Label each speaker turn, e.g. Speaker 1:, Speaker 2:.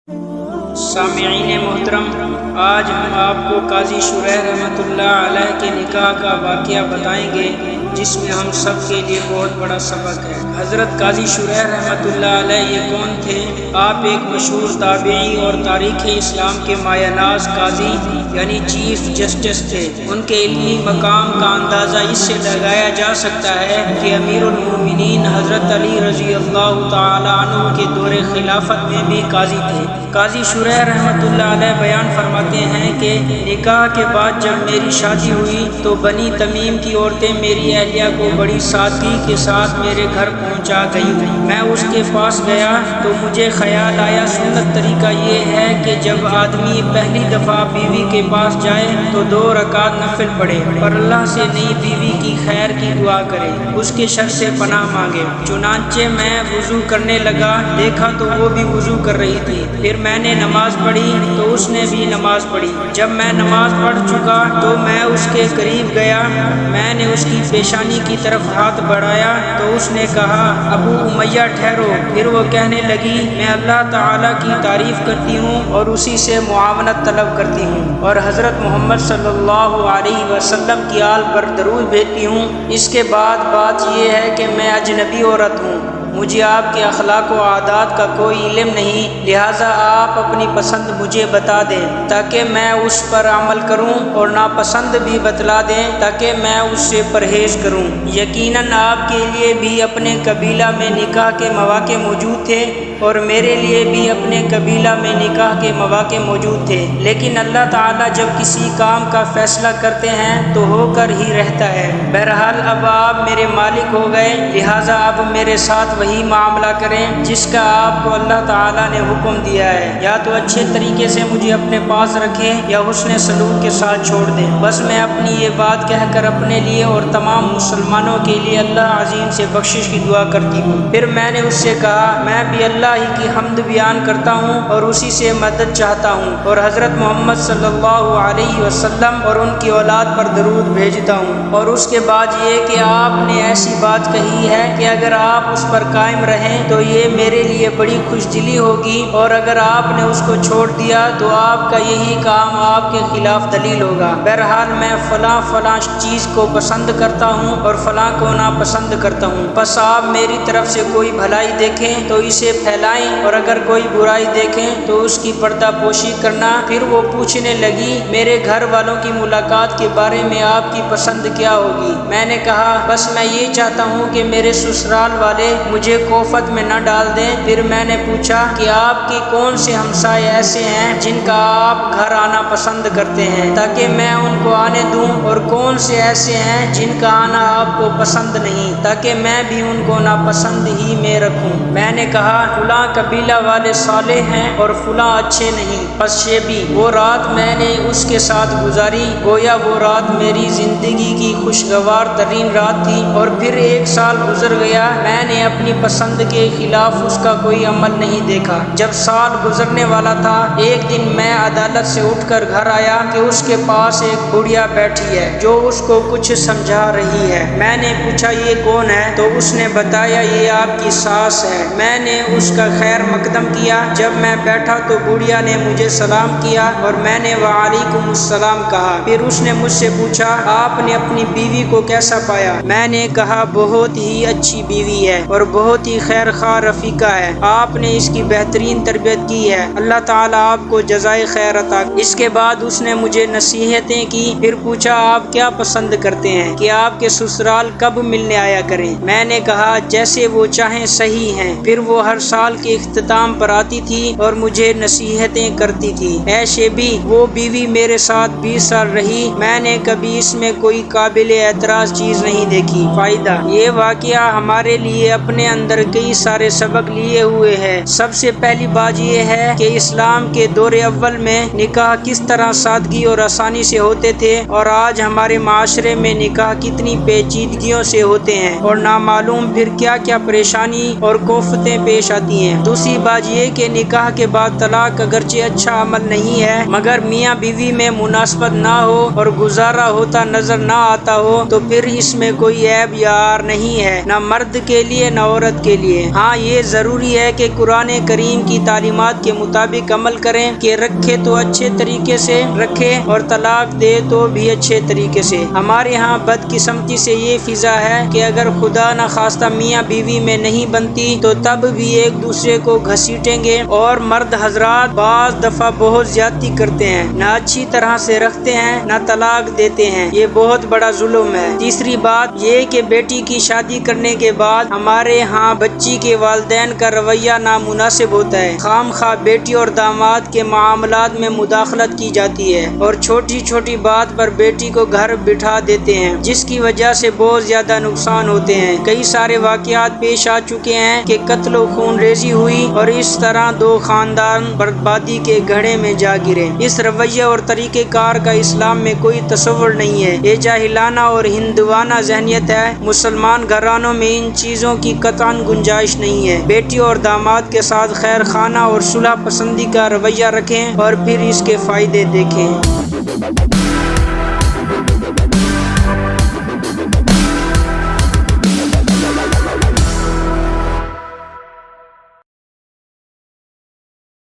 Speaker 1: سامعین محترم، آج ہم آپ کو قاضی شریح رحمۃ اللہ علیہ کے نکاح کا واقعہ بتائیں گے، جس میں ہم سب کے لیے بہت بڑا سبق ہے۔ حضرت قاضی شریح رحمۃ اللہ علیہ یہ کون تھے؟ آپ ایک مشہور تابعی اور تاریخ اسلام کے مایہ ناز قاضی یعنی چیف جسٹس تھے۔ ان کے علمی مقام کا اندازہ اس سے لگایا جا سکتا ہے کہ امیر المومنین حضرت علی رضی اللہ تعالی عنہ کے دور خلافت میں بھی قاضی تھے۔ قاضی شریح رحمۃ اللہ علیہ بیان فرماتے ہیں کہ نکاح کے بعد جب میری شادی ہوئی تو بنی تمیم کی عورتیں میری اہلیہ کو بڑی سادگی کے ساتھ میرے گھر پہنچا گئی۔ میں اس کے پاس گیا تو مجھے خیال آیا سنت طریقہ یہ ہے کہ جب آدمی پہلی دفعہ بیوی کے پاس جائے تو 2 رکعت نفل پڑھے اور اللہ سے نئی بیوی کی خیر کی دعا کرے، اس کے شر سے پناہ مانگے۔ چنانچہ میں وضو کرنے لگا، دیکھا تو وہ بھی وضو کر رہی تھی۔ پھر میں نے نماز پڑھی تو اس نے بھی نماز پڑھی۔ جب میں نماز پڑھ چکا تو میں اس کے قریب گیا، میں نے اس کی پیشانی کی طرف ہاتھ بڑھایا تو اس نے کہا، ابو امیہ ٹھہرو۔ پھر وہ کہنے لگی، میں اللہ تعالیٰ کی تعریف کرتی ہوں اور اسی سے معاونت طلب کرتی ہوں اور حضرت محمد صلی اللہ علیہ وسلم کی آل پر درود بھیجتی ہوں۔ اس کے بعد بات یہ ہے کہ میں اجنبی عورت ہوں، مجھے آپ کے اخلاق و عادات کا کوئی علم نہیں، لہٰذا آپ اپنی پسند مجھے بتا دیں تاکہ میں اس پر عمل کروں، اور ناپسند بھی بتلا دیں تاکہ میں اس سے پرہیز کروں۔ یقیناً آپ کے لیے بھی اپنے قبیلہ میں نکاح کے مواقع موجود تھے اور میرے لیے بھی اپنے قبیلہ میں نکاح کے مواقع موجود تھے، لیکن اللہ تعالیٰ جب کسی کام کا فیصلہ کرتے ہیں تو ہو کر ہی رہتا ہے۔ بہرحال اب آپ میرے مالک ہو گئے، لہٰذا اب میرے ساتھ وہی معاملہ کریں جس کا آپ کو اللہ تعالیٰ نے حکم دیا ہے، یا تو اچھے طریقے سے مجھے اپنے پاس رکھیں یا حسن سلوک کے ساتھ چھوڑ دیں۔ بس میں اپنی یہ بات کہہ کر اپنے لیے اور تمام مسلمانوں کے لیے اللہ عظیم سے بخشش کی دعا کرتی ہوں۔ پھر میں نے اس سے کہا، میں بھی اللہ ہی کی حمد بیان کرتا ہوں اور اسی سے مدد چاہتا ہوں اور حضرت محمد صلی اللہ علیہ وسلم اور ان کی اولاد پر درود بھیجتا ہوں، اور اس کے بعد یہ کہ آپ نے ایسی بات کہی ہے کہ اگر آپ اس پر قائم رہیں تو یہ میرے لیے بڑی خوش دلی ہوگی، اور اگر آپ نے اس کو چھوڑ دیا تو آپ کا یہی کام آپ کے خلاف دلیل ہوگا۔ بہرحال میں فلاں فلاں چیز کو پسند کرتا ہوں اور فلاں کو ناپسند کرتا ہوں، بس آپ میری طرف سے کوئی بھلائی دیکھیں تو اسے پھیلائیں اور اگر کوئی برائی دیکھیں تو اس کی پردہ پوشی کرنا۔ پھر وہ پوچھنے لگی، میرے گھر والوں کی ملاقات کے بارے میں آپ کی پسند کیا ہوگی؟ میں نے کہا، بس میں یہ چاہتا ہوں کہ میرے سسرال والے مجھے کوفت میں نہ ڈال دیں۔ پھر میں نے پوچھا کہ آپ کے کون سے ہمسائے ایسے ہیں جن کا آپ گھر آنا پسند کرتے ہیں تاکہ میں ان کو آنے دوں، اور کون سے ایسے ہیں جن کا آنا آپ کو پسند نہیں تاکہ میں بھی ان کو ناپسند ہی میں رکھوں۔ میں نے کہا، فلاں قبیلہ والے صالح ہیں اور فلاں اچھے نہیں۔ پس شیبی وہ رات میں نے اس کے ساتھ گزاری، گویا وہ رات میری زندگی کی خوشگوار ترین رات تھی، اور پھر 1 سال گزر گیا، میں نے اپنی پسند کے خلاف اس کا کوئی عمل نہیں دیکھا۔ جب سال گزرنے والا تھا، ایک دن میں عدالت سے اٹھ کر گھر آیا کہ اس کے پاس ایک بڑھیا بیٹھی ہے جو اس کو کچھ سمجھا رہی ہے۔ میں نے پوچھا، یہ کون ہے؟ تو اس نے بتایا، یہ آپ کی ساس ہے۔ میں نے اس کا خیر مقدم کیا۔ جب میں بیٹھا تو بڑھیا نے مجھے سلام کیا اور میں نے وعلیکم السلام کہا۔ پھر اس نے مجھ سے پوچھا، آپ نے اپنی بیوی کو کیسا پایا؟ میں نے کہا، بہت ہی اچھی بیوی ہے اور بہت ہی خیر خواہ رفیقہ ہے، آپ نے اس کی بہترین تربیت کی ہے، اللہ تعالیٰ آپ کو جزائے خیر عطا۔ اس کے بعد اس نے مجھے نصیحتیں کی۔ پھر پوچھا، آپ کیا پسند کرتے ہیں کہ آپ کے سسرال کب ملنے آیا کریں؟ میں نے کہا، جیسے وہ چاہیں صحیح ہیں۔ پھر وہ ہر سال کے اختتام پر آتی تھی اور مجھے نصیحتیں کرتی تھی۔ اے شیبی، وہ بیوی میرے ساتھ 20 سال رہی، میں نے کبھی اس میں کوئی قابل اعتراض چیز نہیں دیکھی۔ فائدہ، یہ واقعہ ہمارے لیے اپنے اندر کئی سارے سبق لیے ہوئے ہے۔ سب سے پہلی بات یہ ہے کہ اسلام کے دور اول میں نکاح کس طرح سادگی اور آسانی سے ہوتے تھے، اور آج ہمارے معاشرے میں نکاح کتنی پیچیدگیوں سے ہوتے ہیں اور نامعلوم پھر کیا کیا پریشانی اور کوفتیں پیش آتی ہیں۔ دوسری بات یہ کہ نکاح کے بعد طلاق اگرچہ اچھا عمل نہیں ہے، مگر میاں بیوی میں مناسبت نہ ہو اور گزارا ہوتا نظر نہ آتا ہو تو پھر اس میں کوئی عیب یا عار نہیں ہے، نہ مرد کے لیے نہ عورت کے لیے۔ ہاں یہ ضروری ہے کہ قرآن کریم کی تعلیمات کے مطابق عمل کریں کہ رکھے تو اچھے طریقے سے رکھے اور طلاق دے تو بھی اچھے طریقے سے۔ ہمارے ہاں بدقسمتی سے یہ فضا ہے کہ اگر خدا نہ خواستہ میاں بیوی میں نہیں بنتی تو تب بھی ایک دوسرے کو گھسیٹیں گے، اور مرد حضرات بعض دفعہ بہت زیادتی کرتے ہیں، نہ اچھی طرح سے رکھتے ہیں نہ طلاق دیتے ہیں۔ یہ بہت بڑا ظلم ہے۔ تیسری بات یہ کہ بیٹی کی شادی کرنے کے بعد ہمارے ہاں بچی کے والدین کا رویہ نامناسب ہوتا ہے۔ خام خواہ بیٹی اور داماد کے معاملات میں مداخلت کی جاتی ہے اور چھوٹی چھوٹی بات پر بیٹی کو گھر بٹھا دیتے ہیں، جس کی وجہ سے بہت زیادہ نقصان ہوتے ہیں۔ کئی سارے واقعات پیش آ چکے ہیں کہ قتل و خون ریزی ہوئی اور اس طرح دو خاندان بربادی کے گڑھے میں جا گرے۔ اس رویہ اور طریقہ کار کا اسلام میں کوئی تصور نہیں ہے۔ یہ جاہلانہ اور ہندوانہ ذہنیت ہے۔ مسلمان گھرانوں میں ان چیزوں کی قطعاً گنجائش نہیں ہے۔ بیٹی اور داماد کے ساتھ خیر خانہ اور صلح پسندی کا رویہ رکھیں اور پھر اس کے فائدے دیکھیں۔